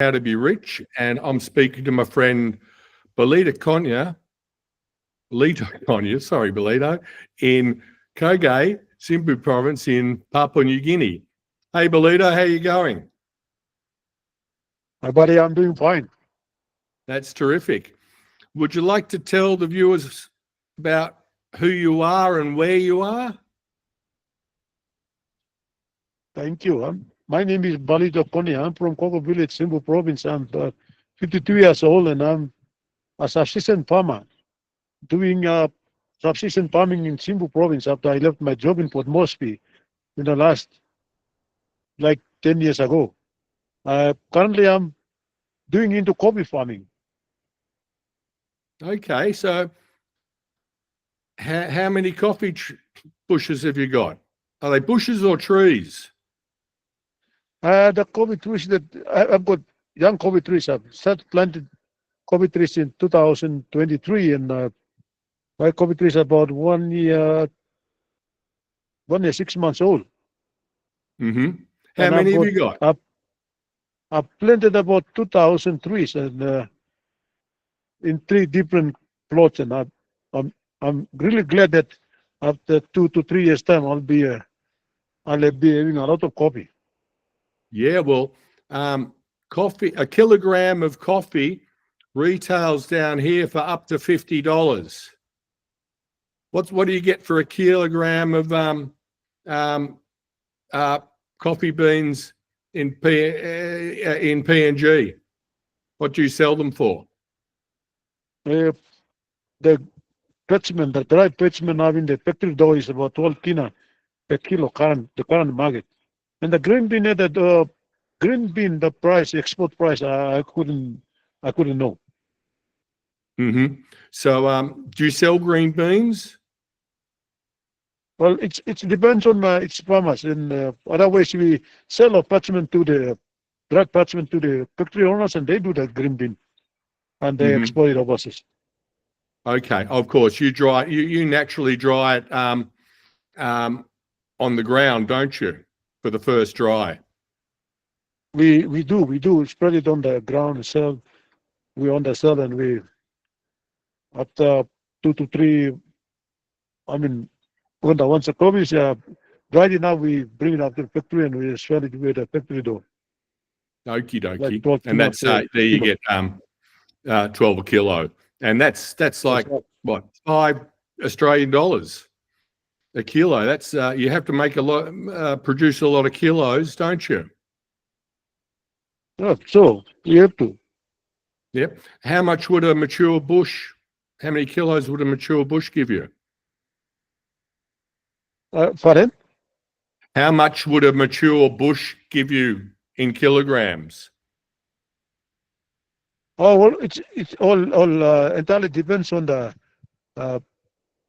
How to Be Rich, and I'm speaking to my friend Belito Konya, Belito, in Koge, Simbu province in Papua New Guinea. Hey, Belito, how you going? My buddy, I'm doing fine. That's terrific. Would you like to tell the viewers about who you are and where you are? Thank you. My name is Balito Koni. I'm from Koko Village, Simbu Province. I'm 52 years old and I'm a subsistence farmer doing subsistence farming in Simbu Province after I left my job in Port Moresby in the last like 10 years ago. Currently, I'm doing into coffee farming. Okay, so how many coffee bushes have you got? Are they bushes or trees? The coffee trees that I've got young coffee trees. I've started planted coffee trees in 2023, and my coffee trees are about 1 year, 6 months old. Mm-hmm. How And many have you got? I've planted about 2,000 trees and in 3 different plots, and I'm really glad that after 2 to 3 years time I'll be having a lot of coffee. Yeah, well, coffee, a kilogram of coffee retails down here for up to $50. What do you get for a kilogram of coffee beans in PNG? What do you sell them for? The parchment, the dry parchment having the factory dough is about 12 kina per kilo the current market, and the green bean the price export price I couldn't know. Mm-hmm. So, do you sell green beans? Well, it depends on its farmers. And otherwise, we sell a parchment to the dry parchment to the factory owners, and they do the green bean, and they export it overseas. Okay, of course. You naturally dry it on the ground, don't you, for the first dry? We do spread it on the ground and sell. We undersell, and we after 2 to 3. I mean, once the coffee is dried enough, we bring it up to the factory and we sell it with the factory door. Okie dokie. Like And that's there you get 12 a kilo, and that's like what, $5 a kilo. That's you have to make a lot, produce a lot of kilos, don't you? Yeah, so you have to. Yep. How much would a mature bush? How many kilos would a mature bush give you? Pardon? How much would a mature bush give you in kilograms? Oh well, it's all entirely depends on the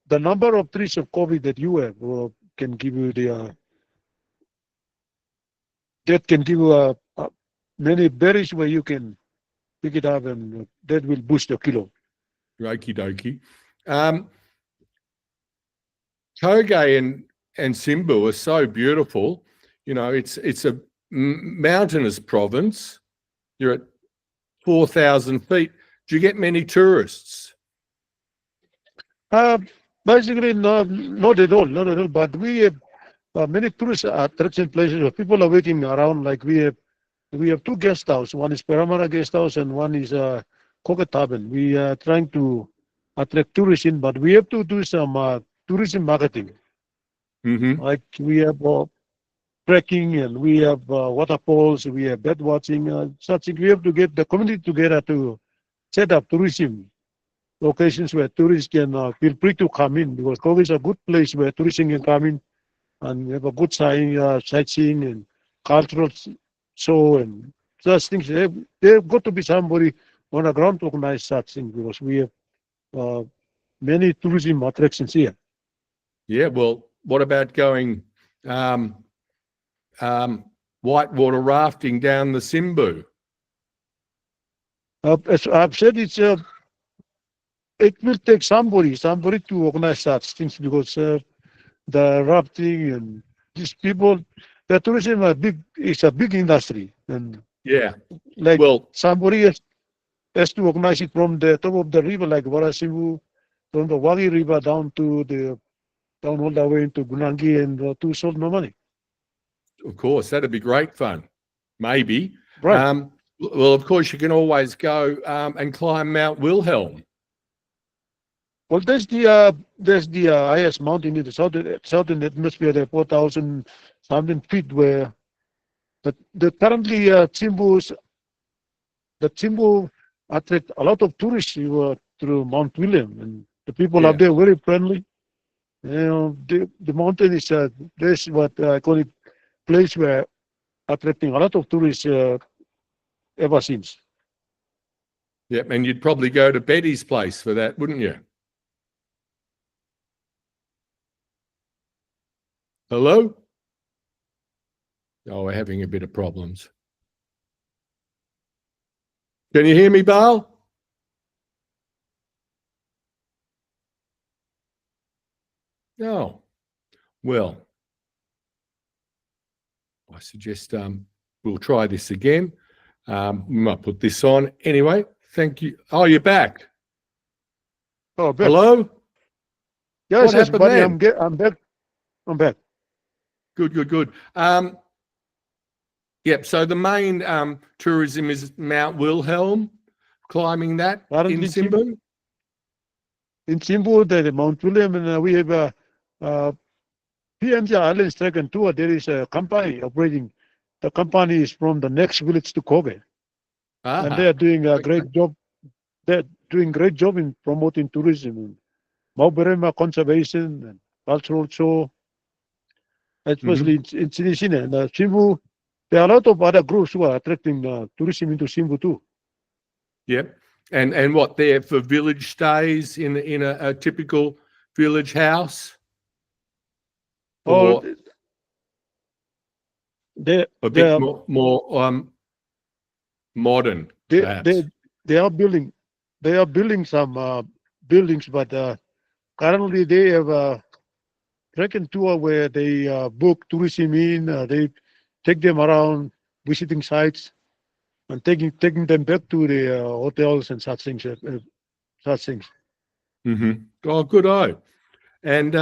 number of trees of coffee that you have can give you that can give you many berries where you can pick it up and that will boost the kilo. Okie dokie. Koge and Simbu are so beautiful. You know, it's a mountainous province. You're at 4,000 feet. Do you get many tourists? Basically, no, not at all. But we have many tourist attraction places where people are waiting around. Like we have 2 guest houses. One is Paramara Guest House and one is Kokataben. We are trying to attract tourists in, but we have to do some tourism marketing. Mm-hmm. Like we have trekking and we have waterfalls, we have bird watching, such things. We have to get the community together to set up tourism locations where tourists can feel free to come in, because Kobe is a good place where tourists can come in and we have a good sightseeing and cultural show and such things. They've got to be somebody on the ground to organize such things, because we have many tourism attractions here. Yeah. Well, what about going whitewater rafting down the Simbu? As I've said, it will take somebody to organize such things, because the rafting and these people, the tourism is a big industry, and Yeah. Like Well, somebody has to organize it from the top of the river, like Warasivu, from the Wagi River down all the way into Gunangi and to Salt No Money. of course, that'd be great fun. Maybe. Right. Well, of course, you can always go and climb Mount Wilhelm. Well, there's the highest mountain in the southern hemisphere, the 4,000 something feet, where the currently Chimbu attract a lot of tourists through Mount William, and the people up there very friendly. The mountain is there's what I call it place where attracting a lot of tourists ever since. Yep, and you'd probably go to Betty's place for that, wouldn't you? Hello? Oh, we're having a bit of problems. Can you hear me, Bal? No. Well, I suggest we'll try this again. We might put this on. Anyway, thank you. Oh, you're back. Oh, back. Hello? Yes, What happened buddy, then? I'm back. I'm back. Good. Yep, so the main tourism is Mount Wilhelm, climbing that in Simbu. In Simbu, the Mount William, and we have PNG Islands Trek and Tour. There is a company operating. The company is from the next village to Kobe, and they are doing a great job. They're doing great job in promoting tourism and Mauberema conservation and cultural show, especially in Sinisine and Simbu. There are a lot of other groups who are attracting tourism into Simbu too. Yep. And what there for village stays in a typical village house? Or a bit more modern. They are building some buildings, but currently they have a trek and tour where they book tourism in. They take them around visiting sites and taking them back to the hotels and such things. Oh, good eye. And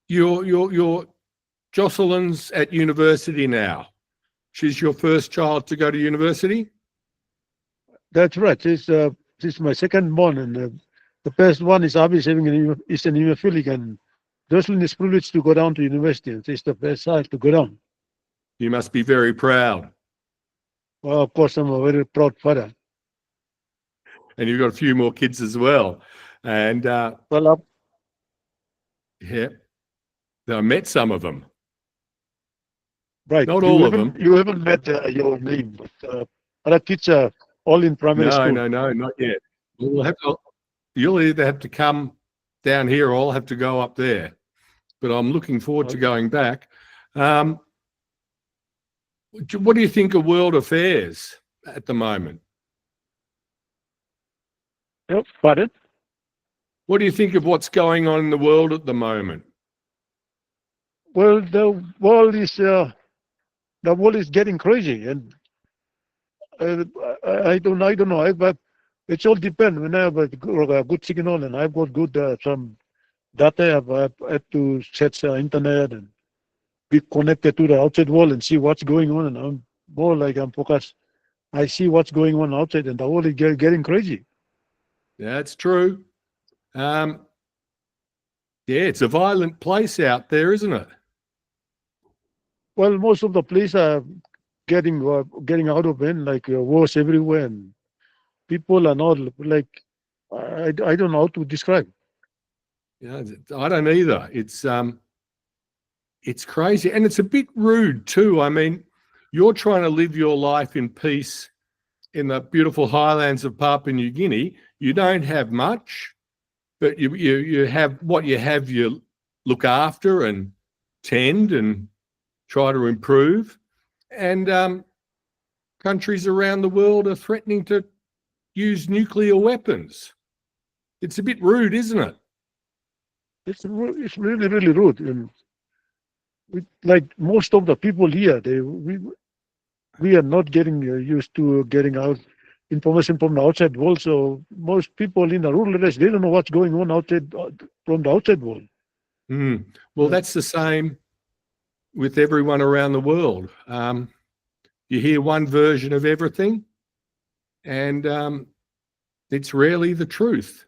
your Jocelyn's at university now. She's your first child to go to university? That's right. She's my second born, and the first one is obviously having an hemophilic, and Jocelyn is privileged to go down to university, and she's the first child to go down. You must be very proud. Well, of course, I'm a very proud father. And you've got a few more kids as well. And yeah, I met some of them. Right. Not all of them. You haven't met your name, but other kids are all in primary school. No, not yet. You'll either have to come down here or I'll have to go up there. But I'm looking forward to going back. What do you think of world affairs at the moment? Pardon? What do you think of what's going on in the world at the moment? Well, the world is getting crazy, and I don't know. But it all depends. When I have a good signal and I've got good some data, I've had to set internet and be connected to the outside world and see what's going on. And I'm more like I'm focused. I see what's going on outside, and the world is getting crazy. Yeah, it's true. Yeah, it's a violent place out there, isn't it? Well, most of the places are getting out of hand, like wars everywhere, and people are not like I don't know how to describe. Yeah, I don't either. It's crazy, and it's a bit rude too. I mean, you're trying to live your life in peace in the beautiful highlands of Papua New Guinea. You don't have much, but you have what you have. You look after and tend and try to improve. And countries around the world are threatening to use nuclear weapons. It's a bit rude, isn't it? It's really, really rude. And like most of the people here, we are not getting used to getting out information from the outside world. So most people in the rural areas, they don't know what's going on outside from the outside world. Mm. Well, Yeah. that's the same with everyone around the world. You hear one version of everything, and it's rarely the truth.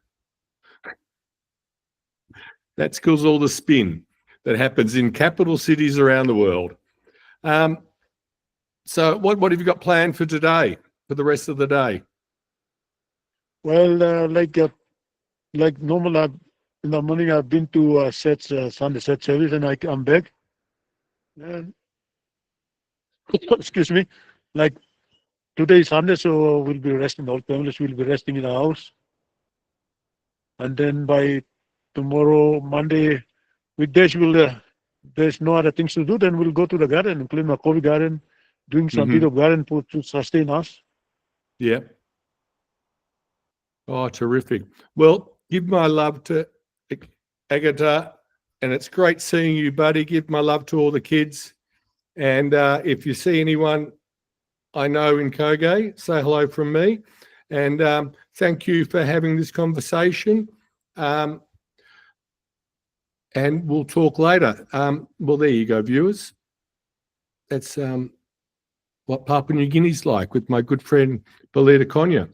That's because all the spin that happens in capital cities around the world. So what have you got planned for today, for the rest of the day? Well, like normal, in the morning I've been to Sunday set service, and I'm back. And excuse me, like today is Sunday, so we'll be resting. All families will be resting in the house, and then by tomorrow, Monday, weekdays, there's no other things to do. Then we'll go to the garden and clean my coffee garden, doing some bit of garden to sustain us. Yeah. Oh, terrific. Well, give my love to Agatha, and it's great seeing you, buddy. Give my love to all the kids. And if you see anyone I know in Koge, say hello from me. And thank you for having this conversation. And we'll talk later. Well, there you go, viewers. That's what Papua New Guinea's like with my good friend Belita Konya.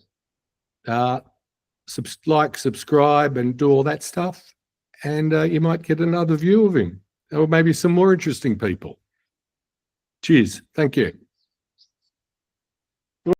Like, subscribe, and do all that stuff, and you might get another view of him, or maybe some more interesting people. Cheers. Thank you.